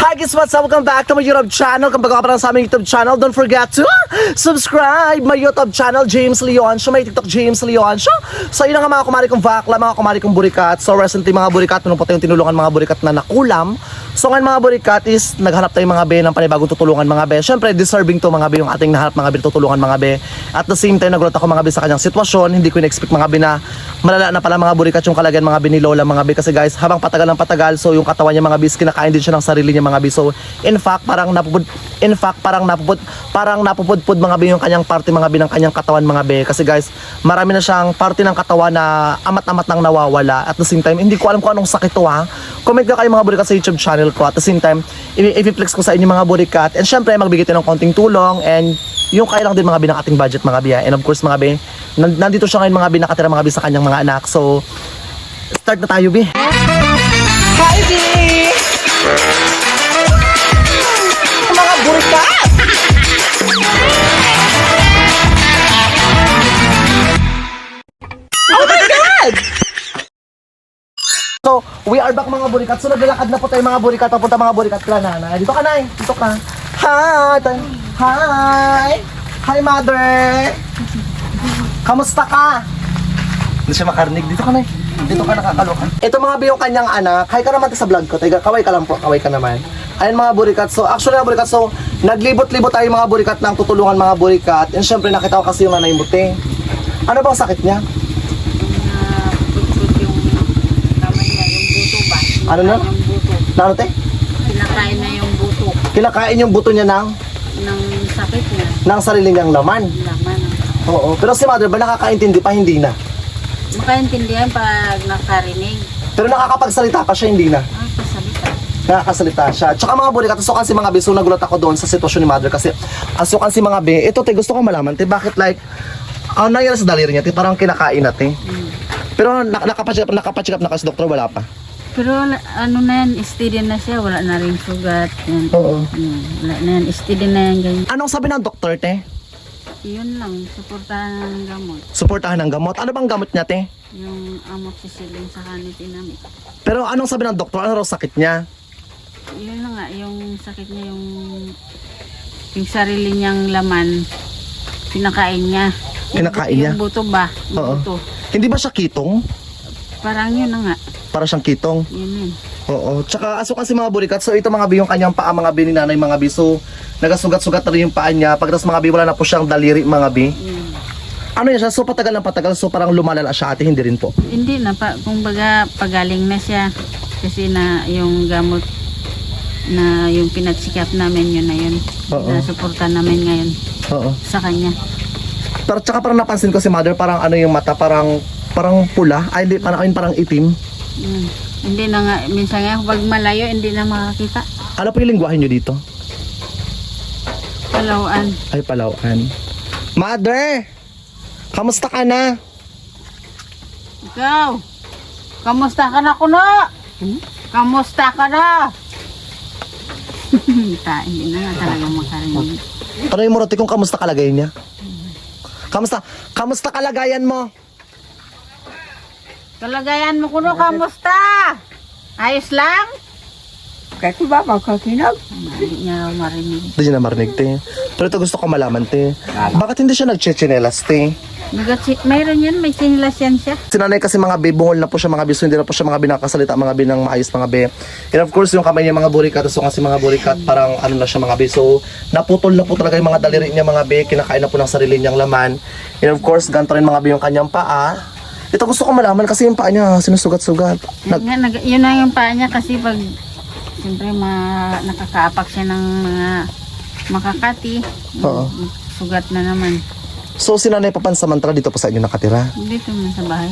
Hi guys, what's up? Welcome back to my YouTube channel. Kung bago ka pa lang sa aming YouTube channel, don't forget to subscribe my YouTube channel, James Leon Show, may TikTok James Leon Show. So yun nga mga kumari kong bakla, mga kumari kong burikat. So recently mga burikat, nung po tayong tinulungan mga burikat na nakulam. So ngayon mga burikat is naghanap tayo mga be ng panibagong tutulungan mga be. Syempre deserving to mga be yung ating nahanap mga be tutulungan mga be. At the same time nagulat ako mga be sa kanyang sitwasyon. Hindi ko in-expect mga be na malala na pala mga burikat yung kalagayan mga be ni Lola mga be. Kasi guys, habang patagal ng patagal, so yung katawan niya mga be, kinakain din siya ng sarili niya mga be. So in fact parang napupudpud mga be yung kanyang parte mga be ng kanyang katawan mga be. Kasi guys, marami na siyang parte ng katawan na amat-amat nang nawawala. At the same time, hindi ko alam kung anong sakit to ha. Comment ka kayo mga burikat sa YouTube channel ko. At the same time, i-flex ko sa inyo mga burikat. And syempre, magbigay tayo ng konting tulong. And yung kaya lang din mga be ng ating budget mga be. And of course mga be, nandito siya ngayon mga be, nakatira mga be sa kanyang mga anak. So, start na tayo be. Hi be! Mga burikat! Oh my God! So, we are back mga burikat. So, naglalakad na po tayo mga burikat. Papunta mga burikat kila nanay. Dito ka nay. Dito ka. Hi! Hi! Hi, mother! Kamusta ka? Hindi siya makarinig. Dito ka nay. Dito ka nakakalokan. Ito mga biyong kanyang anak. Hi ka naman sa vlog ko. Tiga, kaway ka lang po. Kaway ka naman. Ayun mga burikat. So, actually mga burikat. So, naglibot-libot tayo mga burikat ng tutulungan mga burikat. And syempre, nakita ko kasi yung nanay mo, te. Ano bang sakit niya? Ano na? Ano te? Kinakain na yung buto Kinakain yung buto niya ng sakit niya. ng sarili niyang laman. Laman. Oo. Pero si mother ba nakakaintindi pa? Hindi na. Makaintindihan pag nakarinig. Pero nakakapagsalita pa siya, hindi na. Kasalita. Nakakasalita siya. Tsaka mga burikat, asukan si mga be. So nagulat ako doon sa sitwasyon ni mother kasi asukan si mga be. Ito te, gusto ko malaman te, bakit like ano nangyari sa daliri niya te? Parang kinakain na te. Pero nakapacheck up na kasi doktor, wala pa. Pero ano na yan, steady na siya. Wala na rin sugat. Yan. Oo. Wala na yan, steady na yan ganyan. Anong sabi ng doktor te? Yun lang, suportahan ng gamot. Suportahan ng gamot. Ano bang gamot niya te? Yung amoxicillin sa kanitinamid. Pero anong sabi ng doktor? Ano raw sakit niya? Yun na nga, yung sakit niya, yung sarili niyang laman, pinakain niya. Kinakain niya? Yung buto ba? Yung Oo. buto. Hindi ba siya kitong? Parang yun na nga. Para siyang kitong. Yun yun. Oo. Tsaka asukan si mga burikat. So ito mga bi yung kanyang paa mga bi ni nanay mga bi. So nagasugat-sugat na rin yung paa niya. Pagkatapos mga bi wala na po siyang daliri mga bi. Ano yan siya? So patagal ng patagal. So parang lumalala siya ate. Hindi rin po. Hindi na pa, kumbaga pagaling na siya kasi na yung gamot na yung pinagsikap namin yun na yun. Oo. Nasuporta namin ngayon Oo. sa kanya. Pero tsaka parang napansin ko si mother parang ano yung mata parang pula. Ay hindi parang itim. Hindi na nga, minsan nga pag malayo hindi na makakita. Ano po yung lingwahe nyo dito? Palawaan. Ay Palauan. Mother! Kamusta ka na? Ikaw, kamusta ka na kuno? Kamusta ka na? Hindi na nga talaga makarinig. Tanong mo Roti kung kamusta kalagayan niya? Kamusta kalagayan mo? Kalagayan mo kuno, kamusta? Ayos lang? Kasi ba magkakinag? Hindi niya raw marinig. Hindi niya na marinig, te. Pero ito gusto ko malaman, te. Bakit hindi siya nagchichinelas, te? Mayroon yan, may sinilas yan siya. Si nanay kasi mga be, bungol na po siya mga be, so hindi na po siya mga be nakasalita, mga be ng maayos mga be. And of course, yung kamay niya mga burikat, so kasi mga burikat, parang ano na siya mga be. So, naputol na po talaga yung mga daliri niya mga be, kinakain na po ng sarili niyang laman. And of course, ganito rin mga be yung kanyang paa. Ito gusto ko malaman kasi yung paa niya sinusugat-sugat. Yun na yung paa niya kasi pag siyempre nakakaapak siya ng mga makakati. Oo. Sugat na naman. So, si nanay papansamantala dito po sa inyo nakatira? Dito na sa bahay.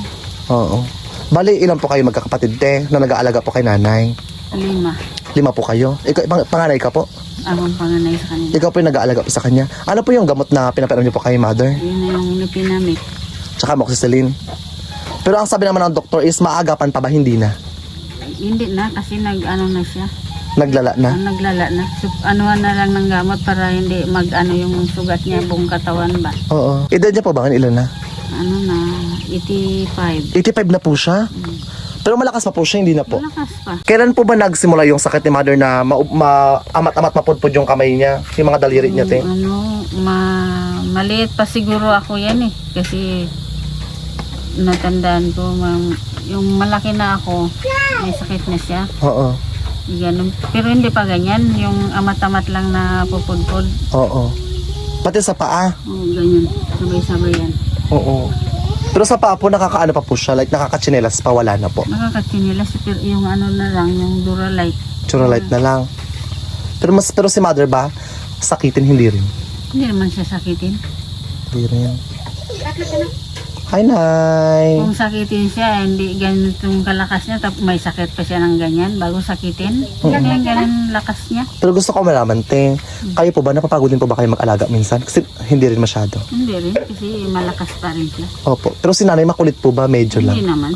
Oo. Bali, ilan po kayo magkakapatid, te, na nag-aalaga po kay nanay? 5. 5 po kayo? Ikaw, panganay ka po? Akong panganay sa kanila. Ikaw po yung nag-aalaga po sa kanya. Ano po yung gamot na pinapainom niyo po kay mother? Yun na yung nipinamit. Tsaka amoxicillin. Pero ang sabi naman ng doktor is maagapan pa ba? Hindi na. Hindi na kasi nag-ano na siya. Naglala na. Naglala na. Anuhan na lang ng gamot para hindi mag-ano yung sugat niya buong katawan ba. Oo. Edad niya po ba? Ilan na? Ano na, 85. 85 na po siya? Pero malakas pa po siya, hindi na po. Malakas pa. Kailan po ba nagsimula yung sakit ni mother na amat-amat mapudpud yung kamay niya, yung mga daliri niya, te? Maliit pa siguro ako yan eh. Kasi natandaan ko, yung malaki na ako, may sakit na siya. Oo. Ganun. Pero hindi pa ganyan, yung amat-amat lang na pupudpud. Oo. Pati sa paa. Oo, ganyan. Sabay-sabay yan. Oo. Pero sa paa po, nakakaano pa po siya, like nakakachinelas pa, wala na po. Nakakatsinilas, pero yung ano na lang, yung Duralite. Churalite na lang. Pero si mother ba, sakitin hindi rin. Hindi naman siya sakitin. Hindi rin. Hi, Nay. Kung sakitin siya, hindi ganitong kalakas niya, tapos may sakit pa siya ng ganyan bago sakitin. Ganyan, ganyan lakas niya. Pero gusto ko malaman, te, kayo po ba, napapagod din po ba kayo mag-alaga minsan? Kasi hindi rin masyado. Hindi rin, kasi malakas pa rin siya. Opo. Pero si nanay makulit po ba? Medyo Hindi lang. naman.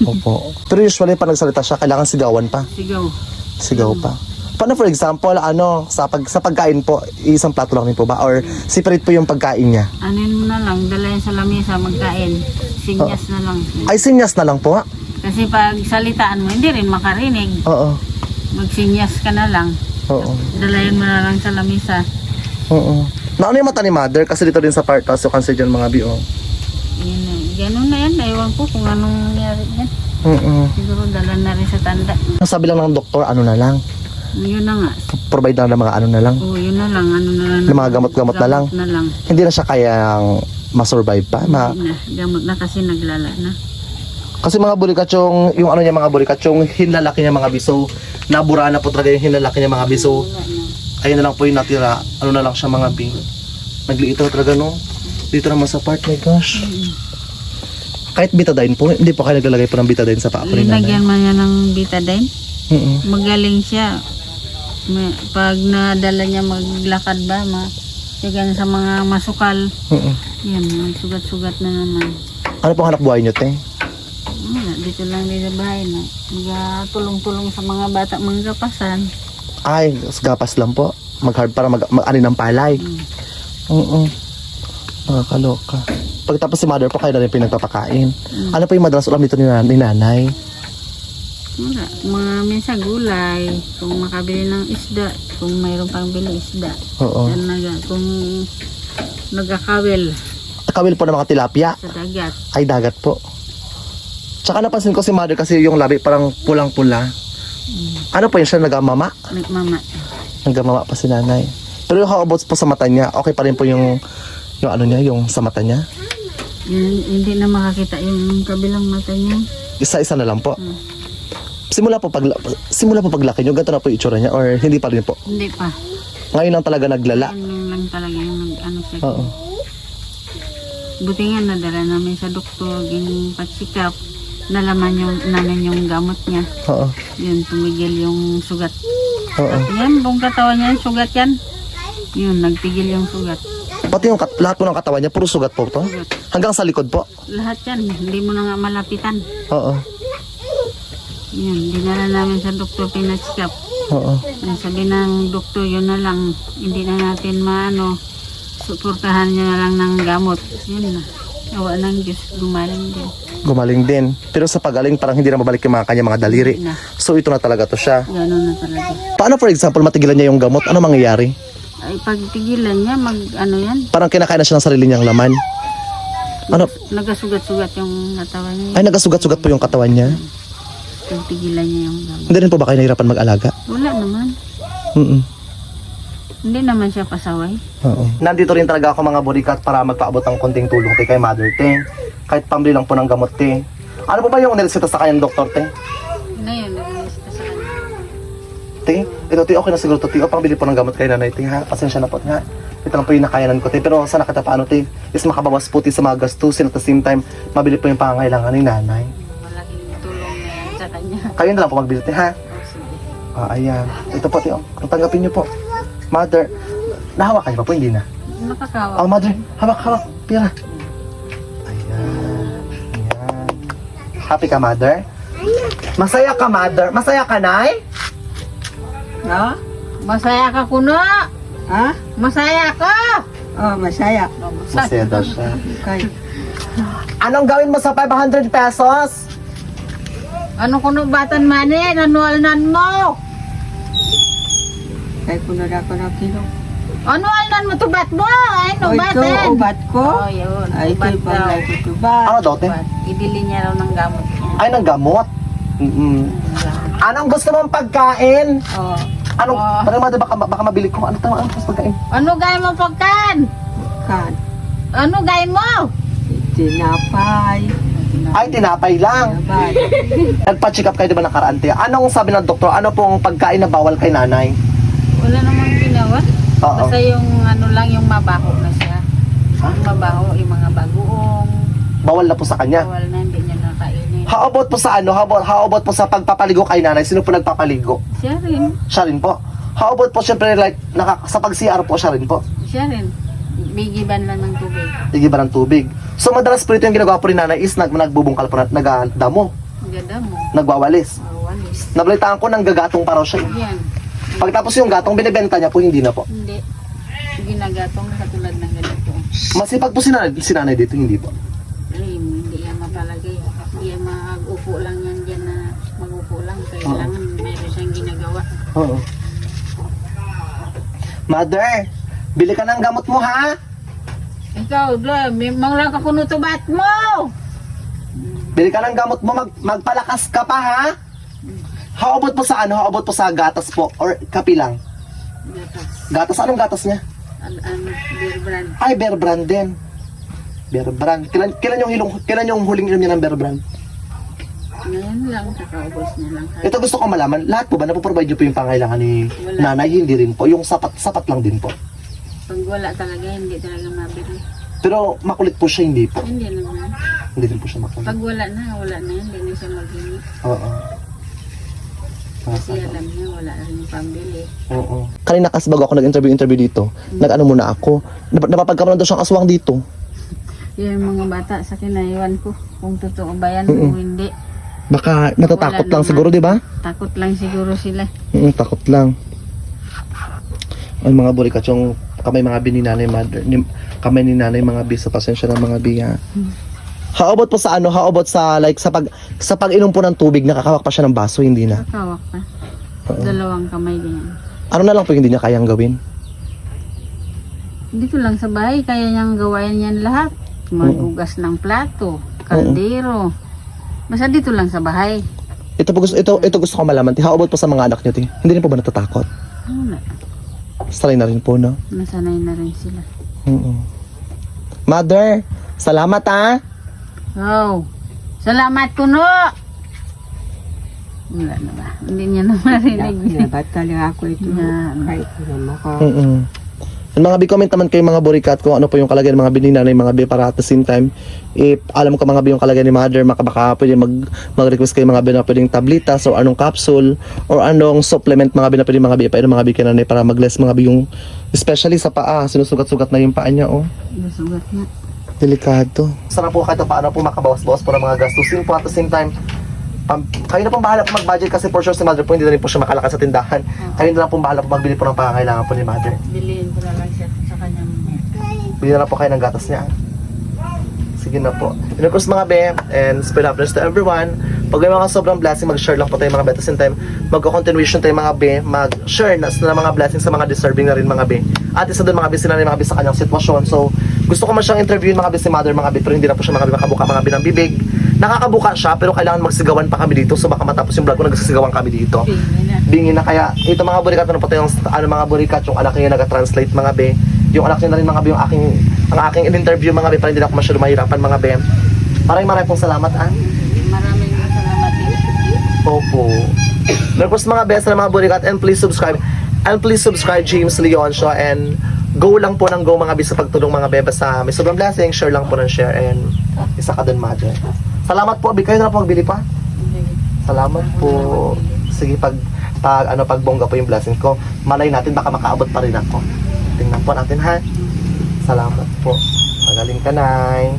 Opo. Pero usually, pag nagsalita siya, kailangan sigawan pa. Sigaw. Sigaw pa. Paano for example, sa pagkain po, isang plato lang din po ba? Or separate po yung pagkain niya? Anin mo na lang, dalayan sa lamesa, magkain. Sinyas na lang. Ay, sinyas na lang po? Kasi pag salitaan mo, hindi rin makarinig. Oo. Magsinyas ka na lang. Oo. Dalayan mo na lang sa lamesa. Oo. Naano yung mata ni mother? Kasi dito din sa part, so kasi dyan mga biong. Ganun na yan. Ewan ko kung anong nangyari yan. Siguro dala na rin sa tanda. Sabi lang ng doktor, ano na lang? Yun na nga. Provide lang ng mga ano na lang. Oo, yun na lang. Ano na lang. Ng mga gamot-gamot na lang. Na lang. Hindi na siya kayang masurvive pa. Hindi na. Gamot na kasi naglala na. Kasi mga bulikatsyong, yung ano niya mga bulikatsyong hinlalaki niya mga biso, nabura na po talaga yung hinlalaki niya mga biso. Ayun na lang po yung natira. Ano na lang siya mga bing. Nagliit na talaga no. Dito naman sa part, my gosh. Kahit betadine po, hindi po kayo naglalagay po ng betadine sa paa po ni nanay. Linagyan man niya ng betadine. Magaling siya. Pag nadala niya maglakad ba, yan sa mga masukal. Yan, may sugat-sugat na naman. Ano pong hanap buhay niyo, te? Wala, dito lang din sa bahay na. Tulong-tulong sa mga bata, mga kapasan. Ay, gapas lang po. Mag-hard para mag-ani ng palay. Oo. Nakakaloka. Pagkatapos si mother po, kayo na rin pinagpapakain. Ano po yung madalas ulam dito ni nanay? Wala, mga minsan gulay, kung makabili ng isda, kung mayroon pang bili isda. Oo. Kung nagkakawil Kawil po ng mga tilapia. sa dagat. Ay, dagat po. Tsaka napansin ko si mother kasi yung labi parang pulang-pula. Ano po yun siya, nagamama? Nagmama. Nagamama pa si nanay. Pero yung how about po sa mata niya, okay pa rin po yung ano niya, yung sa mata niya? Hindi na makakita yung kabilang mata niya. Isa-isa na lang po. Simula po paglaki niyo, ganito na po yung itsura niya or hindi pa rin po? Hindi pa. Ngayon lang talaga naglala. Yan lang talaga yung ano siya. Oo. Buti nga nadala namin sa doktor, yung pagsikap, nalaman namin yung gamot niya. Oo. Yun, tumigil yung sugat. Oo. Yan, buong katawan niya, sugat yan. Yun, nagtigil yung sugat. Pati yung lahat po ng katawan niya, puro sugat po to? Sugat. Hanggang sa likod po? Lahat yan, hindi mo na nga malapitan. Oo. Yun, dinala namin sa doktor, pinatsikap. Oo. Sabi ng doktor, yun na lang, hindi na natin suportahan niya na lang ng gamot. Yun na. Awa ng Diyos, gumaling din. Gumaling din. Pero sa pagaling, parang hindi na mabalik yung kanya mga daliri. Hindi na. So ito na talaga to siya. Ganun na talaga. Paano for example, matigilan niya yung gamot? Ano mangyayari? Ay, pagtigilan niya, yan, Parang kinakain na siya ng sarili niyang laman. Ano? nagasugat-sugat yung katawan niya. Ay, nagasugat-sugat po yung katawan niya. Pagtigilan niya yung gamot. Hindi rin po ba kayo nahirapan mag-alaga? Wala naman. Hindi naman siya pasaway. Oo. Nandito rin talaga ako mga burikat para magpaabot ng konting tulong kay mother, te. Kahit pambili lang po ng gamot, te. Ano po ba yung nireseta sa kanyang doktor, te? Ngayon, nag-iista sa kanya. Te, ito, te, okay na siguro to, te. O, pambili po ng gamot kay nanay, te, ha? Pasensya na po, ha? Ito lang po yung nakayanan ko, te. Pero sana kita paano, te, is makabawas po, te, sa mga gastusin at the same time, mabili po yung pangangailangan ni nanay. Malaking tulong na yan sa kanya. Kayo na lang po magbili, te, ha? O, sige. Ayan. Ito po, te, tanggapin niyo po. Mother, nahawakan niyo pa po, hindi na. Nakakawa. Oh, mother, hawak, pira. Ayan. Ayan. Happy ka, mother? Masaya ka, mother? Masaya ka, nay? No? Masaya ka kuno. Ha? Masaya ka. Oh, masaya. Masaya daw siya. Okay. Anong gawin mo sa 500 pesos? Ano kuno batan manin? Ano alnan mo? Kaya ko na ako na kilo. Ano alnan mo tubat mo? Ay, no Ito, batan. ubat ko. Oh, yun. Ay, ito Ubat yung daw. pang ito ba? Ano daw, te? Ubat. Ibili niya raw ng gamot niya. Ay, ng gamot. Anong gusto mong pagkain? Oh. Anong, Oh. parang mother, baka mabili ko. Ano tama, ano gusto pagkain? Ano gaya mo pagkan? Kan. Ano gaya mo? Tinapay. Ay, tinapay lang. Tinapay. Nagpa-check up kayo, di ba, nakaraan, te? Anong sabi ng doktor? Ano pong pagkain na bawal kay nanay? Wala namang ginawa. Oo. Basta yung ano lang, yung mabaho na siya. Ha? Yung mabaho, yung mga bagoong. Bawal na po sa kanya. Bawal na, hindi niya nakainin. How about po sa ano? How about po sa pagpapaligo kay nanay? Sino po nagpapaligo? Siya rin. Siya rin po. How about po, syempre, like, sa pag-CR po, siya rin po. Siya rin. Bigiban lang ng tubig. Igiba ng tubig. So, madalas po ito yung ginagawa po ni nanay is nagbubungkal po, nagdamo, Ang ganda mo. nagwawalis. Walis. Nabalitaan ko ng gagatong pa raw siya. Yan. Pagtapos yung gatong, binibenta niya po, hindi na po. Hindi. Ginagatong katulad ng ganito. Masipag po si nanay dito, hindi po. Ay, hindi yan mapalagay. Hindi yan mag-upo lang yan dyan na mag-upo lang. Kailangan meron siyang ginagawa. Oo. Mother, bili ka ng gamot mo, ha? Ikaw, may mga ka kuno tubat mo! Bili ka ng gamot mo, magpalakas ka pa, ha? How about po sa ano? How about po sa gatas po? Or kapi lang? Gatas. Gatas, anong gatas niya? Ano, beer brand. Ay, Bear Brand din. Bear Brand. Kailan yung huling inom niya ng Bear Brand? Ngayon lang, kakaubos niya lang. Ito gusto ko malaman, lahat po ba napoprovide niyo po yung pangailangan ni Wala. nanay? Hindi rin po. Yung sapat lang din po. Pag wala talaga, hindi talaga mabili. Pero makulit po siya, hindi po. Hindi naman. Hindi rin po siya makulit. Pag wala na yan. Hindi na siya maghingi. Oo. Kasi alam niya, wala rin yung pambili. Oo. Kanina kasi bago ako nag-interview dito, nag-ano muna ako. Napapagkamalan daw siyang aswang dito. Yung mga bata sa kinaiwan ko, kung totoo ba yan o hindi. Baka natatakot Wala lang naman. siguro, di ba? Takot lang siguro sila. Takot lang. Ay, mga burikat, yung kamay mga bininanay mother, kamay ni nanay mga bis, sa pasensya ng mga biya. How about po sa ano? How about sa like sa pag-inom po ng tubig, nakakawak pa siya ng baso, hindi na. Kakawak pa. Dalawang kamay ganyan. Ano na lang po yung hindi niya kayang gawin? Dito lang sa bahay, kaya niyang gawain yan lahat. Maghugas ng plato, kaldero. Basta dito lang sa bahay. Ito gusto ko malaman. How about po sa mga anak niyo, ti? Hindi rin po ba natatakot? Wala. Sanay na rin po, no? Nasanay na rin sila. Mother, salamat, ha? Oh, salamat kuno! Wala na ba? Hindi niya na marinig. Dapat talaga ako ito. Yan. Kahit naman ako. Yung mga bi-comment naman kayo mga burikat kung ano po yung kalagayan ng mga bininanay, mga bi, para at the same time, if alam ko mga bi yung kalagayan ni mother, baka pwede mag-request kayo mga bi na pwedeng tablitas or anong capsule or anong supplement mga bi na pwede mga bi painom mga bi kananay para mag-less mga bi yung, especially sa paa, sinusugat-sugat na yung paa niya, oh. Nasugat na. Delikado. Sana po kahit paano po makabawas-bawas po ng mga gastusin po at the same time, kayo na pong bahala po mag-budget kasi for sure si mother po hindi na rin po siya makalakas sa tindahan. Kayo na lang pong bahala po magbili po ng pangangailangan po ni mother. Biliin ko na lang siya sa kanyang. Bili na lang po kayo ng gatas niya. Sige na po. And of course mga be, and spread happiness to everyone. Pag may mga sobrang blessing, mag-share lang po tayo mga be. At the same time, mag-continuation tayo mga be, mag-share na mga blessings sa mga deserving na rin mga be. At isa doon mga be, sinanay mga be sa kanyang sitwasyon. So, gusto ko man siyang interviewin mga be si mother mga be, pero hindi na po siya mga be makabuka mga be ng bibig. Nakakabuka siya, pero kailangan magsigawan pa kami dito. So baka matapos yung vlog ko, nagsisigawan kami dito. Bingin na kaya. Ito mga burikat, ano po tayong mga burikat, yung anak niya nag-translate mga be. Yung anak niya na rin mga be, ang aking in-interview mga be, para hindi na ako masyado mahirapan mga be. Maraming pong salamat, Maraming salamat din. Opo. Tapos mga best na mga burikat, and please subscribe. And please subscribe James Leon Show, and go lang po ng go mga be sa pagtulong mga be. Basta may sobrang blessing, share lang po ng share, and isa ka dun mother. Salamat po, kayo na po magbili pa. Salamat po. Sige, pag bongga po yung blessing ko, malay natin baka makaabot pa rin ako. Tingnan po natin, ha. Salamat po. Magaling ka, Nay.